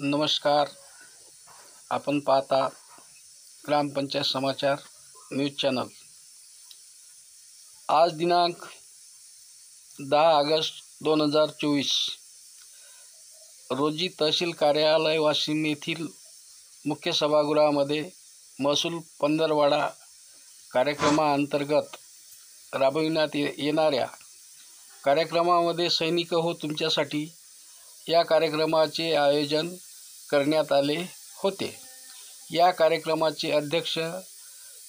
नमस्कार. आपण पाहता ग्रामपंचायत समाचार न्यूज चॅनल. आज दिनांक 10 ऑगस्ट 2024 रोजी तहसील कार्यालय वाशिम येथील मुख्य सभागृहामध्ये महसूल पंधरवडा कार्यक्रमाअंतर्गत राबविण्यात येणाऱ्या कार्यक्रमामध्ये सैनिक हो तुमच्यासाठी या कार्यक्रमाचे आयोजन करण्यात आले होते. या कार्यक्रमाचे अध्यक्ष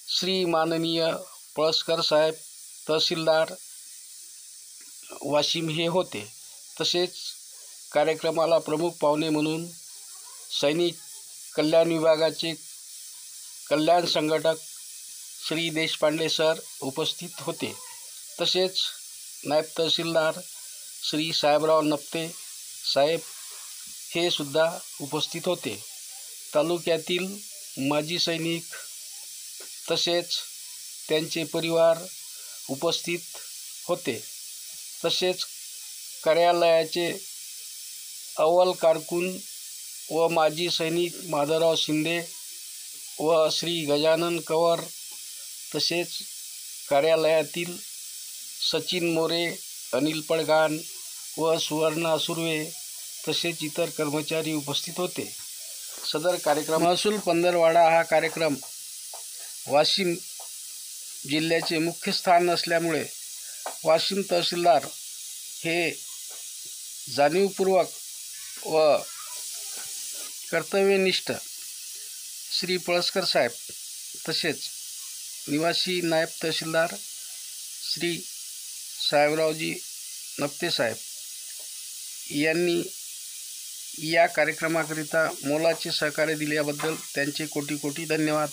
श्री माननीय पळसकर साहेब तहसीलदार वाशिम हे होते. तसेच कार्यक्रमाला प्रमुख पाहुणे म्हणून सैनिक कल्याण विभागाचे कल्याण संघटक श्री देशपांडे सर उपस्थित होते. तसेच नायब तहसीलदार श्री साहेबराव नप्ते साहेब हे सुद्धा उपस्थित होते. तालुक्यातील माजी सैनिक तसेच त्यांचे परिवार उपस्थित होते. तसेच कार्यालयाचे अव्वल कारकून व माजी सैनिक माधवराव शिंदे व श्री गजानन कवर, तसेच कार्यालयातील सचिन मोरे, अनिल पडगाण व सुवर्णा सुर्वे तसेच इतर कर्मचारी उपस्थित होते. सदर कार्यक्रम महसूल पंधरवडा हा कार्यक्रम वाशिम जिल्ह्याचे मुख्य स्थान असल्यामुळे वाशिम तहसीलदार हे जाणीवपूर्वक व कर्तव्यनिष्ठ श्री पळसकर साहेब तसेच निवासी नायब तहसीलदार श्री साहेबरावजी नप्ते साहेब यांनी या कार्यक्रमाकरिता मोलाचे सहकार्य दिल्याबद्दल त्यांचे कोटी कोटी धन्यवाद.